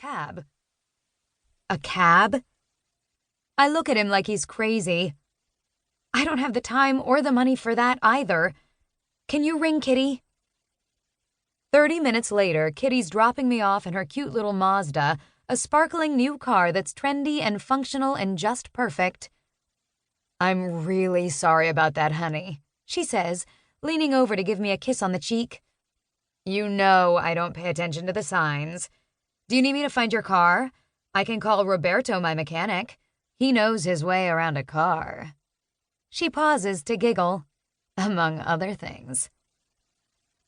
cab." "A cab?" I look at him like he's crazy. "I don't have the time or the money for that either. Can you ring Kitty?" 30 minutes later, Kitty's dropping me off in her cute little Mazda, a sparkling new car that's trendy and functional and just perfect. "I'm really sorry about that, honey," she says, leaning over to give me a kiss on the cheek. "You know I don't pay attention to the signs. Do you need me to find your car? I can call Roberto, my mechanic. He knows his way around a car." She pauses to giggle, among other things.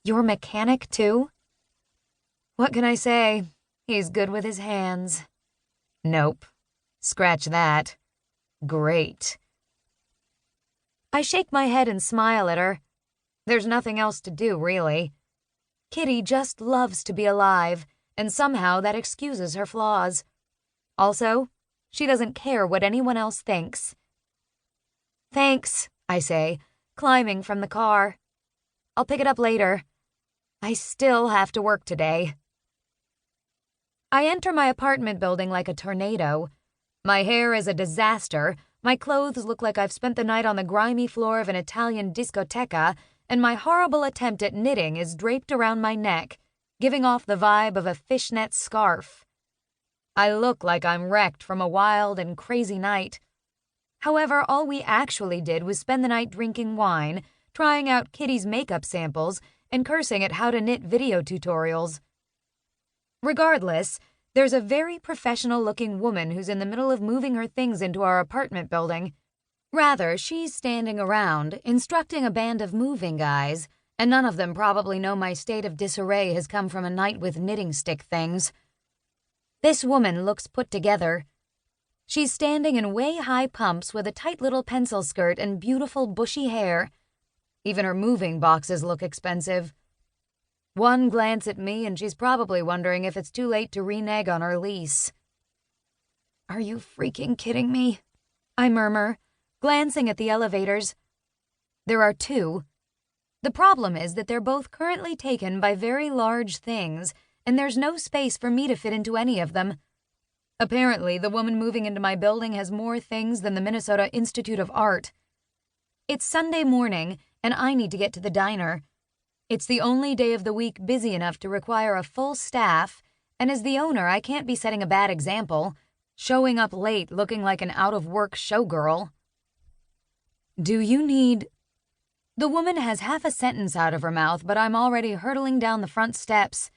"Your mechanic, too?" What can I say? He's good with his hands. Nope. Scratch that. Great. I shake my head and smile at her. There's nothing else to do, really. Kitty just loves to be alive, and somehow that excuses her flaws. Also, she doesn't care what anyone else thinks. "Thanks," I say, climbing from the car. "I'll pick it up later. I still have to work today." I enter my apartment building like a tornado. My hair is a disaster, my clothes look like I've spent the night on the grimy floor of an Italian discoteca, and my horrible attempt at knitting is draped around my neck, giving off the vibe of a fishnet scarf. I look like I'm wrecked from a wild and crazy night. However, all we actually did was spend the night drinking wine, trying out Kitty's makeup samples, and cursing at how to knit video tutorials. Regardless, there's a very professional-looking woman who's in the middle of moving her things into our apartment building. Rather, she's standing around, instructing a band of moving guys, and none of them probably know my state of disarray has come from a night with knitting stick things. This woman looks put together. She's standing in way-high pumps with a tight little pencil skirt and beautiful bushy hair. Even her moving boxes look expensive. One glance at me and she's probably wondering if it's too late to renege on her lease. "Are you freaking kidding me?" I murmur, glancing at the elevators. There are two. The problem is that they're both currently taken by very large things, and there's no space for me to fit into any of them. Apparently, the woman moving into my building has more things than the Minnesota Institute of Art. It's Sunday morning, and I need to get to the diner. It's the only day of the week busy enough to require a full staff, and as the owner, I can't be setting a bad example, showing up late looking like an out-of-work showgirl. "Do you need—" The woman has half a sentence out of her mouth, but I'm already hurtling down the front steps.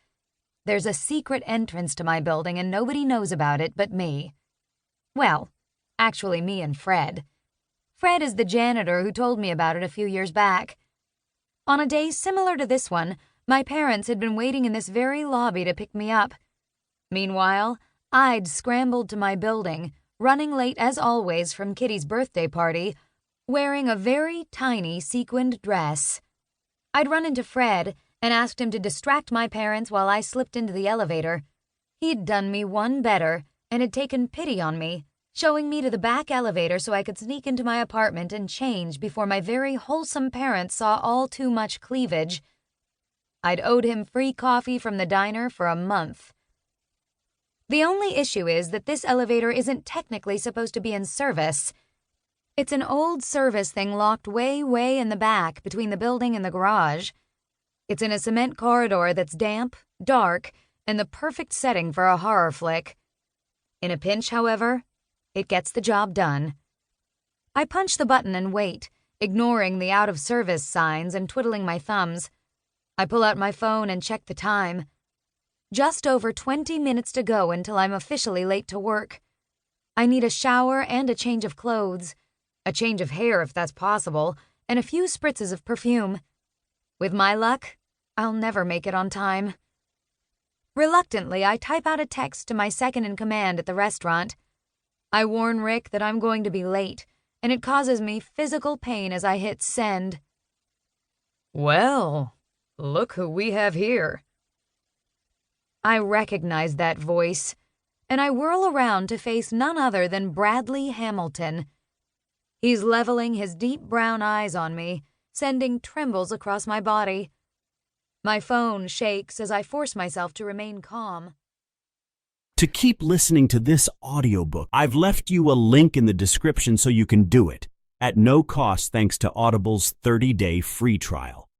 There's a secret entrance to my building, and nobody knows about it but me. Well, actually me and Fred. Fred is the janitor who told me about it a few years back. On a day similar to this one, my parents had been waiting in this very lobby to pick me up. Meanwhile, I'd scrambled to my building, running late as always from Kitty's birthday party, wearing a very tiny sequined dress. I'd run into Fred and asked him to distract my parents while I slipped into the elevator. He'd done me one better and had taken pity on me, showing me to the back elevator so I could sneak into my apartment and change before my very wholesome parents saw all too much cleavage. I'd owed him free coffee from the diner for a month. The only issue is that this elevator isn't technically supposed to be in service. It's an old service thing locked way in the back between the building and the garage. It's in a cement corridor that's damp, dark, and the perfect setting for a horror flick. In a pinch, however, it gets the job done. I punch the button and wait, ignoring the out-of-service signs and twiddling my thumbs. I pull out my phone and check the time. Just over 20 minutes to go until I'm officially late to work. I need a shower and a change of clothes, a change of hair if that's possible, and a few spritzes of perfume. With my luck, I'll never make it on time. Reluctantly, I type out a text to my second-in-command at the restaurant. I warn Rick that I'm going to be late, and it causes me physical pain as I hit send. "Well, look who we have here." I recognize that voice, and I whirl around to face none other than Bradley Hamilton. He's leveling his deep brown eyes on me, sending trembles across my body. My phone shakes as I force myself to remain calm. To keep listening to this audiobook, I've left you a link in the description so you can do it, at no cost thanks to Audible's 30-day free trial.